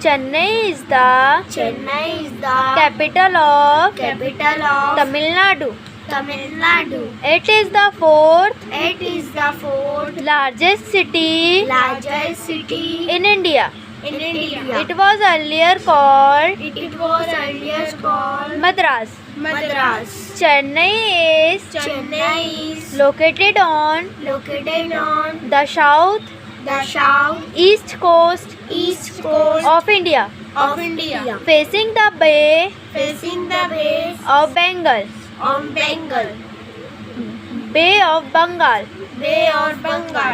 Chennai. Chennai is the capital of Tamil Nadu. It is the fourth largest city in India. It was earlier called Madras. Chennai is located on the south-east coast of India, facing the Bay of Bengal.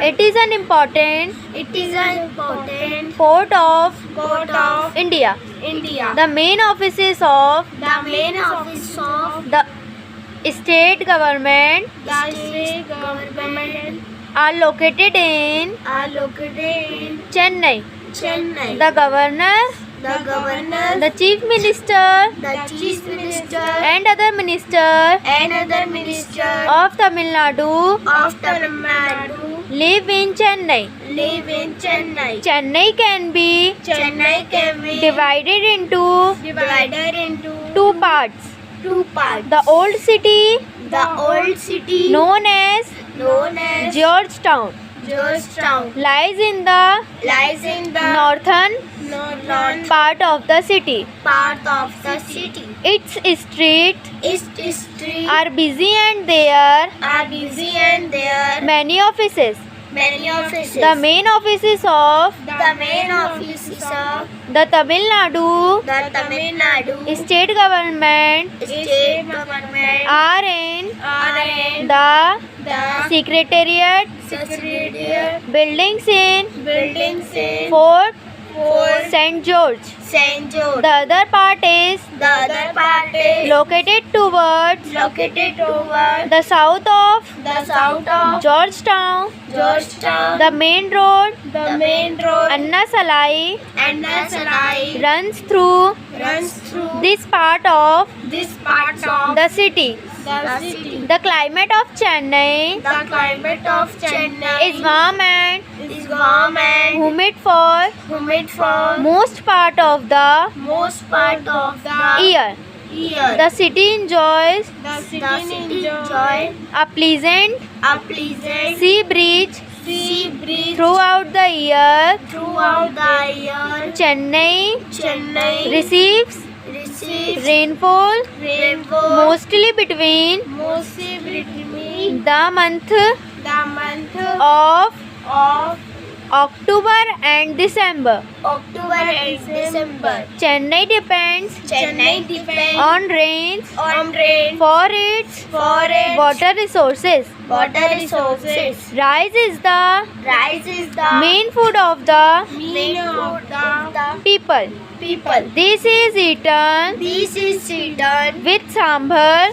It is an important port of India. The main offices of the state government are located in Chennai. The governor, the chief minister, and other ministers of Tamil Nadu live in Chennai. Chennai can be divided into two parts. The old city, known as Georgetown, lies in the northern part of the city. Its streets are busy and there are many offices. The main offices of the Tamil Nadu state government are in the Secretariat buildings in Fort St. George. The other part is located towards the south of Georgetown. The main road Anna Salai runs through this part of the city. The climate of Chennai is warm and humid for most part of the year. The city enjoys a pleasant sea breeze throughout the year. Chennai receives rainfall mostly between the month of October and December. Chennai depends on rains for its water resources. Rice is the main food of the people. This is eaten with sambar,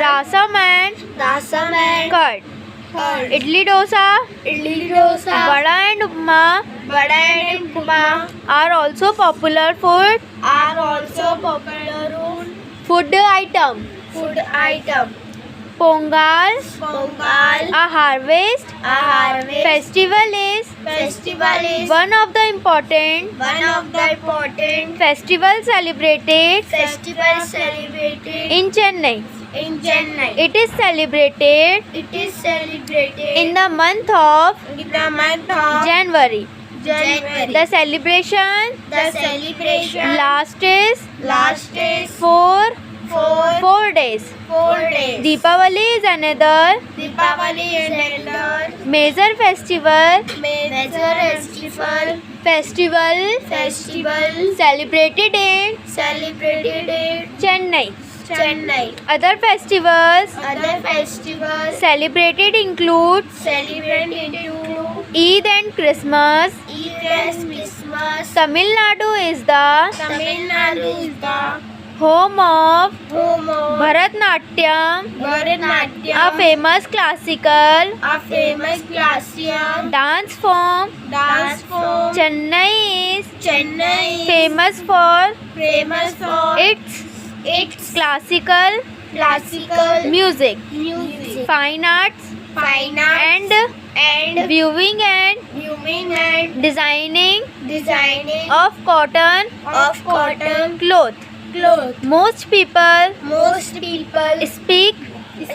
rasam and curd. Idli dosa, vada and upma are also popular food item. Pongal, a harvest festival is one of the important festivals celebrated in Chennai. It is celebrated in the month of January. The celebration lasts 4 days. Deepavali is another major festival celebrated in Chennai. Other festivals celebrated include Eid and Christmas. Tamil Nadu is the home of Bharatnatyam, a famous classical dance form. Chennai is famous for its classical music, fine arts, and and viewing and viewing and designing designing of cotton of cotton cloth. cloth. Most people Most people speak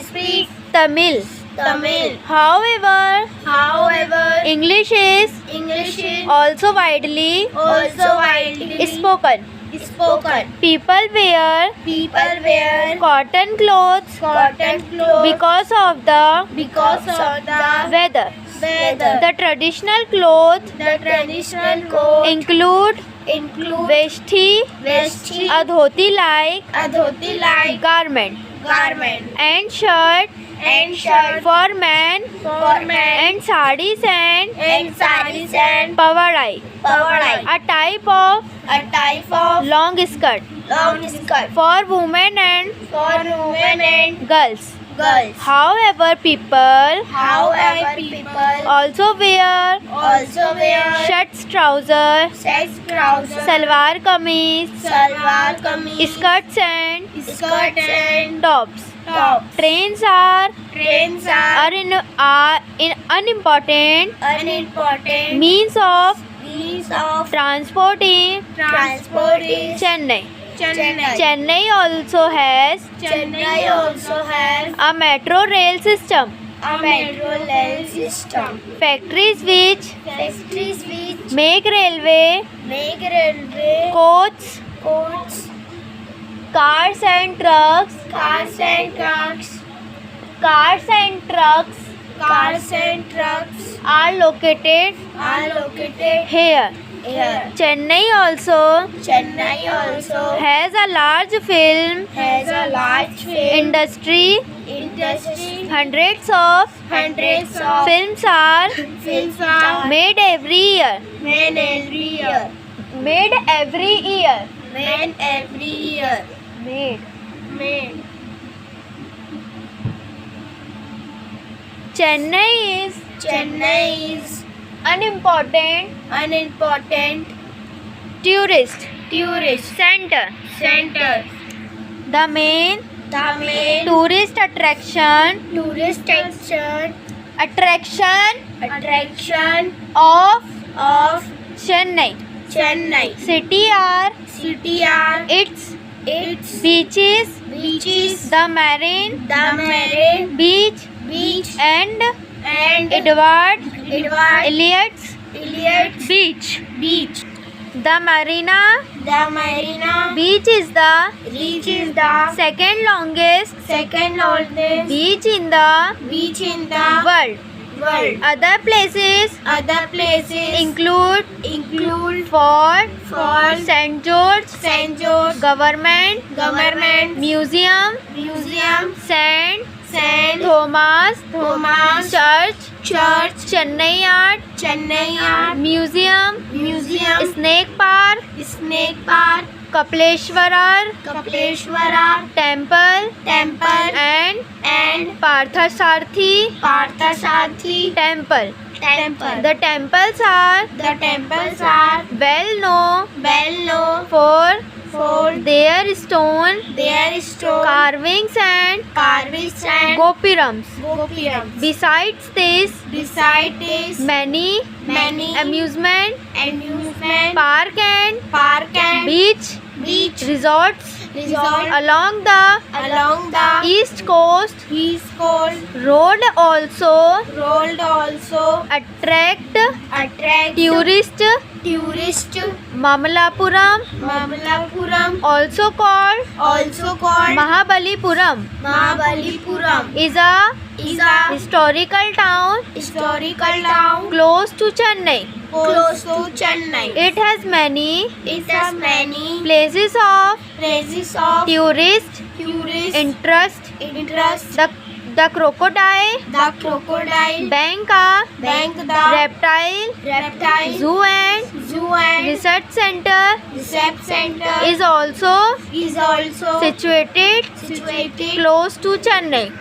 speak Tamil. Tamil. However, However, English is English is also widely also widely spoken. spoken. People wear People wear cotton clothes cotton clothes because of the because of the weather. weather. The traditional clothes The traditional coat include include veshti, vesti, a dhoti-like a dhoti-like garment, garment, and shirt and shirt for men, for men, and sarees and sarees and pawadai, pawadai, a type of a type of long skirt long skirt for women and for women and girls. girls. However, people However, people also wear also wear shirts, trousers, sex trousers, salwar kameez, salwar kameez, skirts and skirts and tops. tops. Trains are Trains are in unimportant unimportant means of means of transport in transport in Chennai. Chennai. Chennai also has Chennai also has a metro rail system. a metro rail system. Factories which Factories which make railway, make railway coaches, coaches, cars and trucks, cars and trucks, cars and trucks cars and trucks are located are located here. here. Chennai also Chennai also has a large film has a large film industry. industry. Hundreds of Hundreds of films are films are made every year. made every year. Made every year. Made every year. Made. Made. Chennai is Chennai is unimportant tourist tourist center. center. The main The main tourist attraction tourist attraction of of Chennai Chennai city are city are its its beaches, beaches, the marine the marine beach beach and and Edward Edward Elliot's Elliot's beach. beach. The Marina The Marina beach is the beach is the second longest second oldest beach in the beach in the world. world. Other places Other places include Fort St. George Government Museum, St. Thomas Church, Chennai Art Museum, Snake Park, Kapleshwara Temple and Parthasarathi Temple. The temples are well known for their stone carvings and gopurams. Besides this, many amusement park and beach resorts along the east coast road also attract tourist. Mamalapuram, also called Mahabalipuram, is a historical town close to Chennai. It has many places of tourist interest. The crocodile bank, reptile zoo and research center is also situated close to Chennai.